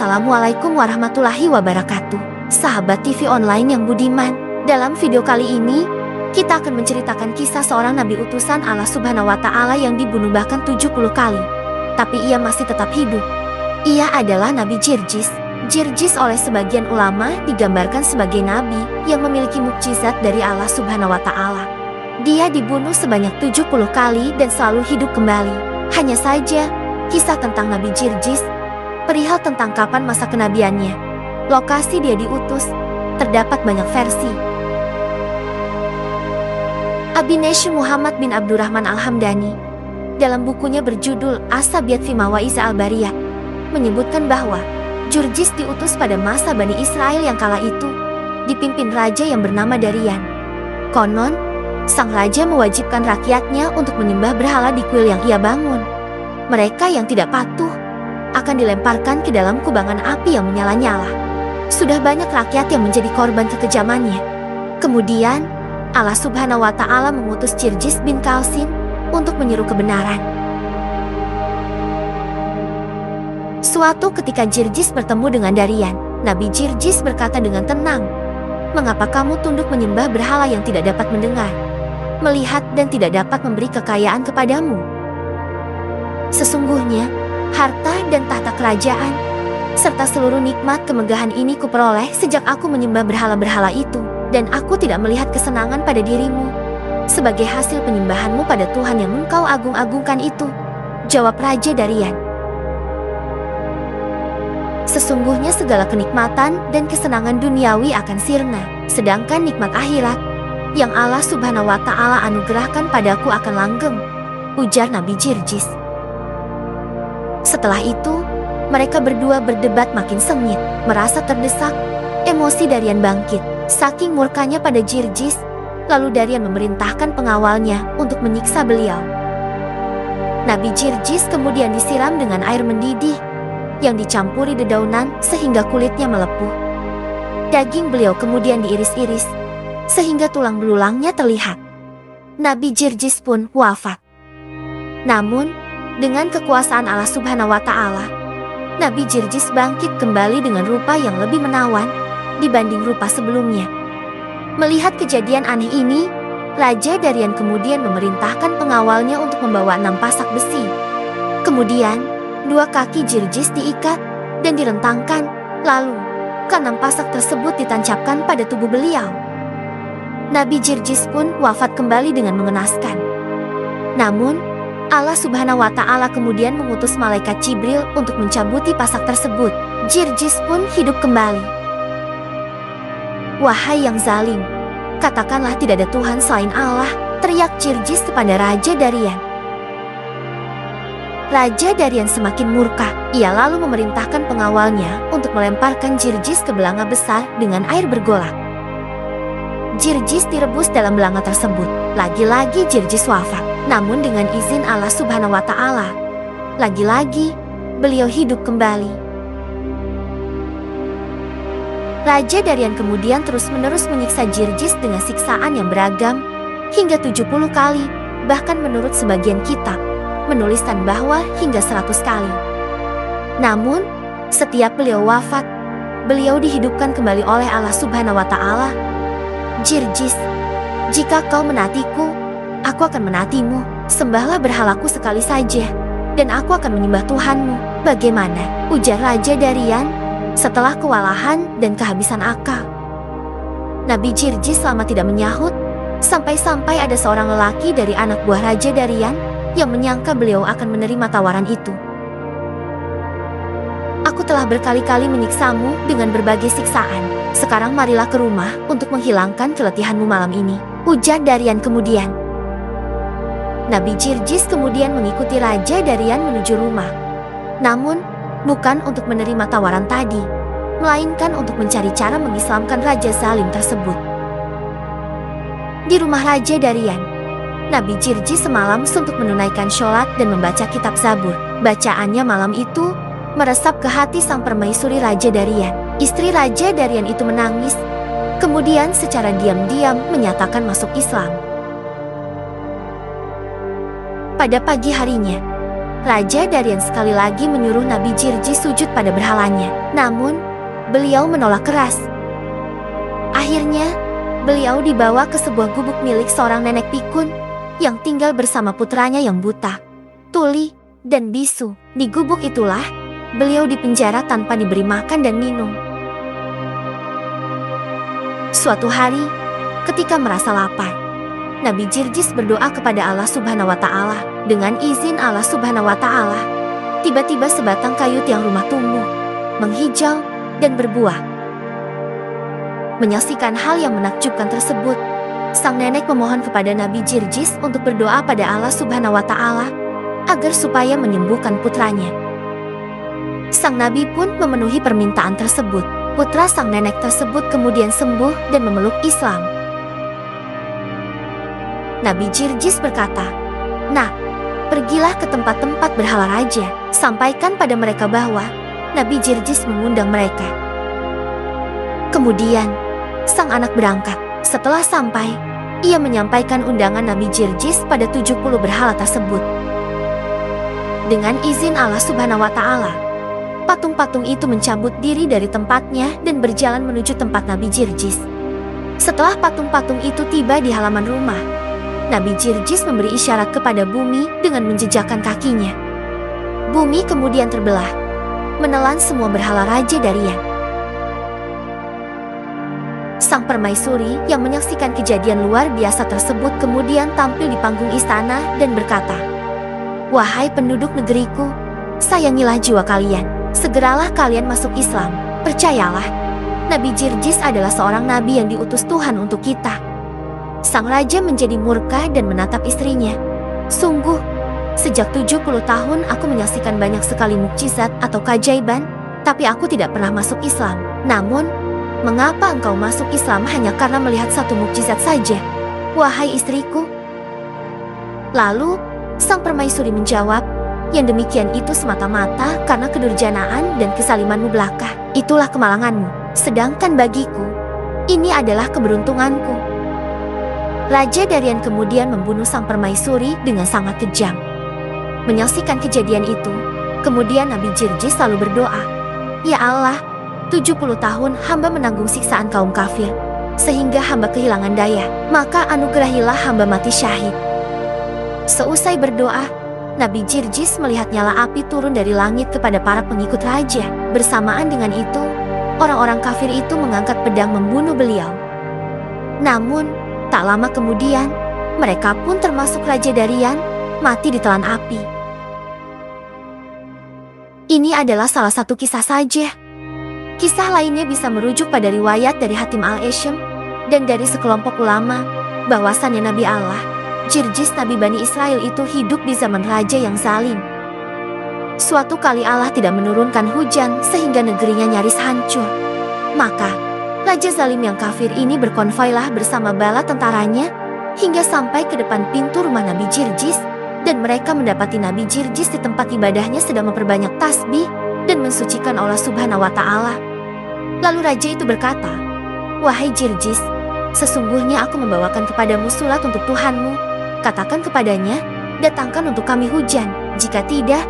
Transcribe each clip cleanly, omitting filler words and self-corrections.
Assalamualaikum warahmatullahi wabarakatuh. Sahabat TV online yang budiman, dalam video kali ini, kita akan menceritakan kisah seorang nabi utusan Allah Subhanahu wa Ta'ala yang dibunuh bahkan 70 kali. Tapi ia masih tetap hidup. Ia adalah Nabi Jirjis. Jirjis oleh sebagian ulama digambarkan sebagai nabi yang memiliki mukjizat dari Allah Subhanahu wa Ta'ala. Dia dibunuh sebanyak 70 kali dan selalu hidup kembali. Hanya saja, kisah tentang Nabi Jirjis perihal tentang kapan masa kenabiannya, lokasi dia diutus, terdapat banyak versi. Abinesh Muhammad bin Abdurrahman Al-Hamdani dalam bukunya berjudul As-Sabiat fi Mawaiza Al-Bariyah menyebutkan bahwa Jirjis diutus pada masa Bani Israel yang kala itu dipimpin raja yang bernama Darian. Konon, sang raja mewajibkan rakyatnya untuk menyembah berhala di kuil yang ia bangun. Mereka yang tidak patuh akan dilemparkan ke dalam kubangan api yang menyala-nyala. Sudah banyak rakyat yang menjadi korban kekejamannya. Kemudian, Allah Subhanahu wa Ta'ala mengutus Jirjis bin Kalsin untuk menyeru kebenaran. Suatu ketika Jirjis bertemu dengan Darian, Nabi Jirjis berkata dengan tenang, "Mengapa kamu tunduk menyembah berhala yang tidak dapat mendengar, melihat dan tidak dapat memberi kekayaan kepadamu? Sesungguhnya, harta dan tahta kerajaan, serta seluruh nikmat kemegahan ini kuperoleh sejak aku menyembah berhala-berhala itu, dan aku tidak melihat kesenangan pada dirimu sebagai hasil penyembahanmu pada Tuhan yang engkau agung-agungkan itu," jawab Raja Darian. "Sesungguhnya segala kenikmatan dan kesenangan duniawi akan sirna, sedangkan nikmat akhirat yang Allah Subhanahu wa Ta'ala anugerahkan padaku akan langgeng," ujar Nabi Jirjis. Setelah itu, mereka berdua berdebat makin sengit. Merasa terdesak, emosi Darian bangkit. Saking murkanya pada Jirjis, lalu Darian memerintahkan pengawalnya untuk menyiksa beliau. Nabi Jirjis kemudian disiram dengan air mendidih yang dicampuri dedaunan sehingga kulitnya melepuh. Daging beliau kemudian diiris-iris sehingga tulang belulangnya terlihat. Nabi Jirjis pun wafat. Namun, dengan kekuasaan Allah Subhanahu wa Ta'ala, Nabi Jirjis bangkit kembali dengan rupa yang lebih menawan dibanding rupa sebelumnya. Melihat kejadian aneh ini, Raja Darian kemudian memerintahkan pengawalnya untuk membawa 6 pasak besi. Kemudian, 2 kaki Jirjis diikat dan direntangkan, lalu ke-6 pasak tersebut ditancapkan pada tubuh beliau. Nabi Jirjis pun wafat kembali dengan mengenaskan. Namun, Allah Subhanahu wa Ta'ala kemudian mengutus malaikat Jibril untuk mencabuti pasak tersebut. Jirjis pun hidup kembali. "Wahai yang zalim, katakanlah tidak ada Tuhan selain Allah," teriak Jirjis kepada Raja Darian. Raja Darian semakin murka. Ia lalu memerintahkan pengawalnya untuk melemparkan Jirjis ke belanga besar dengan air bergolak. Jirjis direbus dalam belanga tersebut. Lagi-lagi Jirjis wafat. Namun dengan izin Allah Subhanahu wa Ta'ala, lagi-lagi beliau hidup kembali. Raja Darian kemudian terus-menerus menyiksa Jirjis dengan siksaan yang beragam hingga 70 kali, bahkan menurut sebagian kitab menuliskan bahwa hingga 100 kali. Namun, setiap beliau wafat, beliau dihidupkan kembali oleh Allah Subhanahu wa Ta'ala. "Jirjis, jika kau menaatiku, aku akan menaatimu. Sembahlah berhalaku sekali saja, dan aku akan menyembah Tuhanmu." "Bagaimana?" ujar Raja Darian setelah kewalahan dan kehabisan akal. Nabi Jirjis lama tidak menyahut, sampai-sampai ada seorang lelaki dari anak buah Raja Darian yang menyangka beliau akan menerima tawaran itu. "Aku telah berkali-kali menyiksamu dengan berbagai siksaan. Sekarang marilah ke rumah untuk menghilangkan keletihanmu malam ini," ujar Darian kemudian. Nabi Jirjis kemudian mengikuti Raja Darian menuju rumah. Namun, bukan untuk menerima tawaran tadi, melainkan untuk mencari cara mengislamkan Raja zalim tersebut. Di rumah Raja Darian, Nabi Jirjis semalam suntuk menunaikan sholat dan membaca kitab Zabur. Bacaannya malam itu meresap ke hati sang permaisuri Raja Darian. Istri Raja Darian itu menangis, kemudian secara diam-diam menyatakan masuk Islam. Pada pagi harinya, Raja Darian sekali lagi menyuruh Nabi Jirjis sujud pada berhalanya. Namun, beliau menolak keras. Akhirnya, beliau dibawa ke sebuah gubuk milik seorang nenek pikun yang tinggal bersama putranya yang buta, tuli, dan bisu. Di gubuk itulah, beliau dipenjara tanpa diberi makan dan minum. Suatu hari, ketika merasa lapar, Nabi Jirjis berdoa kepada Allah Subhanahu wa Ta'ala. Dengan izin Allah Subhanahu wa Ta'ala, tiba-tiba sebatang kayu tiang rumah tumbuh, menghijau, dan berbuah. Menyaksikan hal yang menakjubkan tersebut, sang nenek memohon kepada Nabi Jirjis untuk berdoa pada Allah Subhanahu wa Ta'ala agar supaya menyembuhkan putranya. Sang nabi pun memenuhi permintaan tersebut. Putra sang nenek tersebut kemudian sembuh dan memeluk Islam. Nabi Jirjis berkata, "Nah, pergilah ke tempat-tempat berhala raja. Sampaikan pada mereka bahwa Nabi Jirjis mengundang mereka." Kemudian, sang anak berangkat. Setelah sampai, ia menyampaikan undangan Nabi Jirjis pada 70 berhala tersebut. Dengan izin Allah Subhanahu wa Ta'ala, patung-patung itu mencabut diri dari tempatnya dan berjalan menuju tempat Nabi Jirjis. Setelah patung-patung itu tiba di halaman rumah, Nabi Jirjis memberi isyarat kepada bumi dengan menjejakkan kakinya. Bumi kemudian terbelah, menelan semua berhala Raja Darian. Sang permaisuri yang menyaksikan kejadian luar biasa tersebut kemudian tampil di panggung istana dan berkata, "Wahai penduduk negeriku, sayangilah jiwa kalian. Segeralah kalian masuk Islam. Percayalah, Nabi Jirjis adalah seorang nabi yang diutus Tuhan untuk kita." Sang raja menjadi murka dan menatap istrinya. "Sungguh, sejak 70 tahun aku menyaksikan banyak sekali mukjizat atau keajaiban, tapi aku tidak pernah masuk Islam. Namun, mengapa engkau masuk Islam hanya karena melihat satu mukjizat saja, wahai istriku?" Lalu, sang permaisuri menjawab, "Yang demikian itu semata-mata karena kedurjanaan dan kesalimanmu belaka. Itulah kemalanganmu. Sedangkan bagiku, ini adalah keberuntunganku." Raja Darian kemudian membunuh sang permaisuri dengan sangat kejam. Menyaksikan kejadian itu, kemudian Nabi Jirjis lalu berdoa, "Ya Allah, 70 tahun hamba menanggung siksaan kaum kafir, sehingga hamba kehilangan daya, maka anugerahilah hamba mati syahid." Seusai berdoa, Nabi Jirjis melihat nyala api turun dari langit kepada para pengikut raja. Bersamaan dengan itu, orang-orang kafir itu mengangkat pedang membunuh beliau. Namun, tak lama kemudian, mereka pun termasuk Raja Darian, mati ditelan api. Ini adalah salah satu kisah saja. Kisah lainnya bisa merujuk pada riwayat dari Hatim al-Asyam dan dari sekelompok ulama, bahwasannya Nabi Allah, Jirjis Nabi Bani Israel itu hidup di zaman raja yang zalim. Suatu kali Allah tidak menurunkan hujan sehingga negerinya nyaris hancur. Maka, Raja zalim yang kafir ini berkonvoilah bersama bala tentaranya hingga sampai ke depan pintu rumah Nabi Jirjis, dan mereka mendapati Nabi Jirjis di tempat ibadahnya sedang memperbanyak tasbih dan mensucikan Allah Subhanahu wa Ta'ala. Lalu raja itu berkata, "Wahai Jirjis, sesungguhnya aku membawakan kepadamu surat untuk Tuhanmu. Katakan kepadanya, datangkan untuk kami hujan. Jika tidak,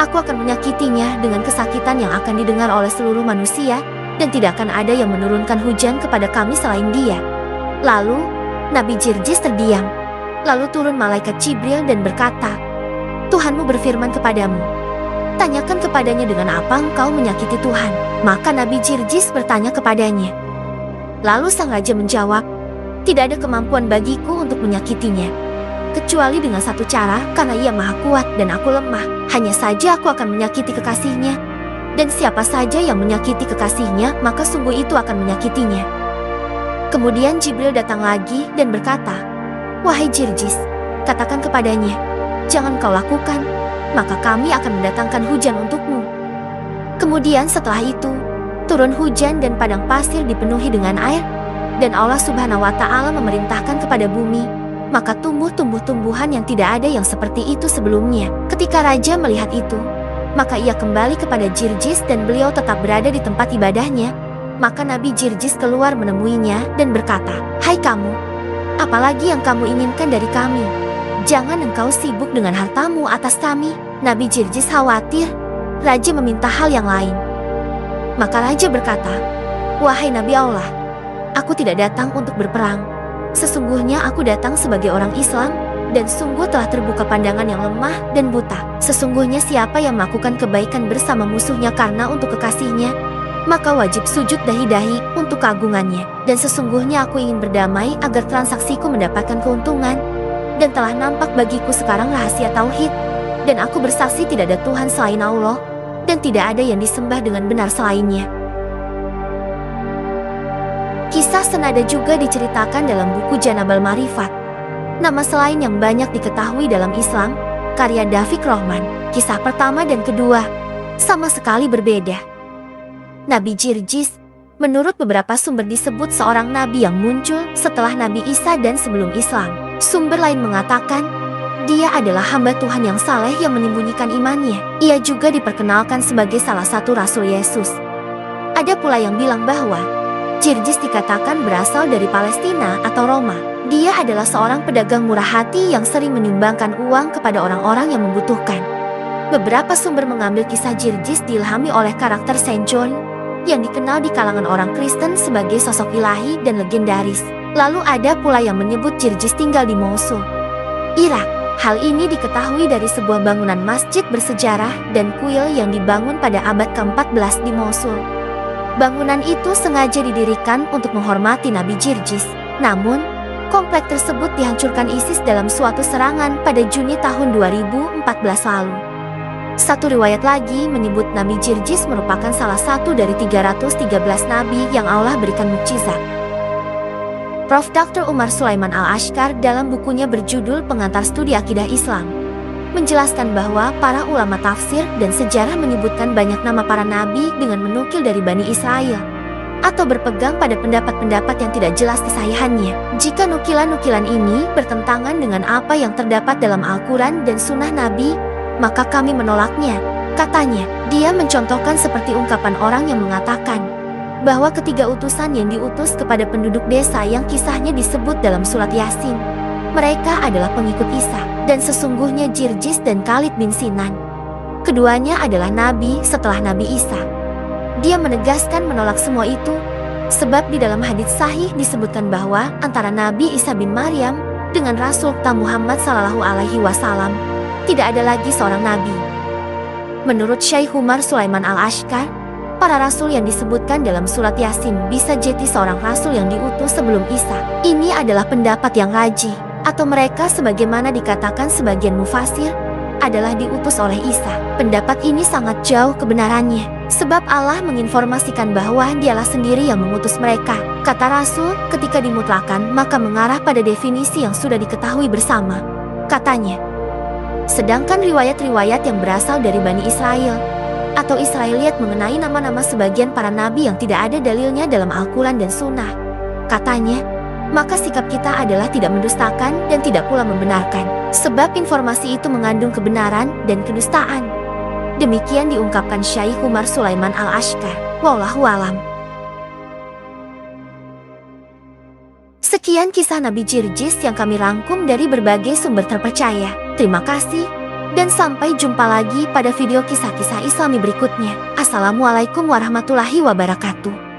aku akan menyakitinya dengan kesakitan yang akan didengar oleh seluruh manusia, dan tidak akan ada yang menurunkan hujan kepada kami selain dia." Lalu, Nabi Jirjis terdiam. Lalu turun malaikat Jibril dan berkata, "Tuhanmu berfirman kepadamu, tanyakan kepadanya dengan apa engkau menyakiti Tuhan." Maka Nabi Jirjis bertanya kepadanya. Lalu sang raja menjawab, "Tidak ada kemampuan bagiku untuk menyakitinya, kecuali dengan satu cara, karena ia maha kuat dan aku lemah. Hanya saja aku akan menyakiti kekasihnya. Dan siapa saja yang menyakiti kekasihnya, maka sungguh itu akan menyakitinya." Kemudian Jibril datang lagi dan berkata, "Wahai Jirjis, katakan kepadanya, jangan kau lakukan, maka kami akan mendatangkan hujan untukmu." Kemudian setelah itu, turun hujan dan padang pasir dipenuhi dengan air, dan Allah Subhanahu wa Ta'ala memerintahkan kepada bumi, maka tumbuh tumbuh-tumbuhan yang tidak ada yang seperti itu sebelumnya. Ketika raja melihat itu, maka ia kembali kepada Jirjis dan beliau tetap berada di tempat ibadahnya. Maka Nabi Jirjis keluar menemuinya dan berkata, "Hai kamu, apalagi yang kamu inginkan dari kami?" Jangan engkau sibuk dengan hartamu atas kami. Nabi Jirjis khawatir raja meminta hal yang lain. Maka raja berkata, "Wahai Nabi Allah, aku tidak datang untuk berperang. Sesungguhnya aku datang sebagai orang Islam, dan sungguh telah terbuka pandangan yang lemah dan buta. Sesungguhnya siapa yang melakukan kebaikan bersama musuhnya karena untuk kekasihnya, maka wajib sujud dahi-dahi untuk keagungannya. Dan sesungguhnya aku ingin berdamai agar transaksiku mendapatkan keuntungan. Dan telah nampak bagiku sekarang rahasia tauhid. Dan aku bersaksi tidak ada Tuhan selain Allah, dan tidak ada yang disembah dengan benar selainnya." Kisah senada juga diceritakan dalam buku Janabal Marifat, nama selain yang banyak diketahui dalam Islam, karya Dafiq Rohman. Kisah pertama dan kedua sama sekali berbeda. Nabi Jirjis, menurut beberapa sumber disebut seorang nabi yang muncul setelah Nabi Isa dan sebelum Islam. Sumber lain mengatakan, dia adalah hamba Tuhan yang saleh yang menyembunyikan imannya. Ia juga diperkenalkan sebagai salah satu Rasul Yesus. Ada pula yang bilang bahwa Jirjis dikatakan berasal dari Palestina atau Roma. Dia adalah seorang pedagang murah hati yang sering menyumbangkan uang kepada orang-orang yang membutuhkan. Beberapa sumber mengambil kisah Jirjis diilhami oleh karakter Saint John, yang dikenal di kalangan orang Kristen sebagai sosok ilahi dan legendaris. Lalu ada pula yang menyebut Jirjis tinggal di Mosul, Irak. Hal ini diketahui dari sebuah bangunan masjid bersejarah dan kuil yang dibangun pada abad ke-14 di Mosul. Bangunan itu sengaja didirikan untuk menghormati Nabi Jirjis. Namun, komplek tersebut dihancurkan ISIS dalam suatu serangan pada Juni tahun 2014 lalu. Satu riwayat lagi menyebut Nabi Jirjis merupakan salah satu dari 313 nabi yang Allah berikan mukjizat. Prof. Dr. Umar Sulaiman Al-Ashkar dalam bukunya berjudul Pengantar Studi Akidah Islam menjelaskan bahwa para ulama tafsir dan sejarah menyebutkan banyak nama para nabi dengan menukil dari Bani Israel, atau berpegang pada pendapat-pendapat yang tidak jelas kesahihannya. Jika nukilan-nukilan ini bertentangan dengan apa yang terdapat dalam Al-Quran dan Sunnah Nabi, maka kami menolaknya, katanya. Dia mencontohkan seperti ungkapan orang yang mengatakan bahwa ketiga utusan yang diutus kepada penduduk desa yang kisahnya disebut dalam surat Yasin, mereka adalah pengikut Isa, dan sesungguhnya Jirjis dan Khalid bin Sinan, keduanya adalah nabi setelah Nabi Isa. Dia menegaskan menolak semua itu, sebab di dalam hadits sahih disebutkan bahwa antara Nabi Isa bin Maryam dengan Rasul kita Muhammad SAW tidak ada lagi seorang nabi. Menurut Syekh Umar Sulaiman Al-Ashkar, para rasul yang disebutkan dalam surat Yasin bisa jadi seorang rasul yang diutus sebelum Isa. Ini adalah pendapat yang rajih, atau mereka sebagaimana dikatakan sebagian mufasir adalah diutus oleh Isa. Pendapat ini sangat jauh kebenarannya, sebab Allah menginformasikan bahwa dialah sendiri yang mengutus mereka. Kata Rasul ketika dimutlakan maka mengarah pada definisi yang sudah diketahui bersama. Katanya, sedangkan riwayat-riwayat yang berasal dari Bani Israel atau Israeliat mengenai nama-nama sebagian para nabi yang tidak ada dalilnya dalam Al-Quran dan Sunnah, katanya, maka sikap kita adalah tidak mendustakan dan tidak pula membenarkan, sebab informasi itu mengandung kebenaran dan kedustaan. Demikian diungkapkan Syekh Umar Sulaiman Al-Ashkar. Wallahu alam. Sekian kisah Nabi Jirjis yang kami rangkum dari berbagai sumber terpercaya. Terima kasih, dan sampai jumpa lagi pada video kisah-kisah Islami berikutnya. Assalamualaikum warahmatullahi wabarakatuh.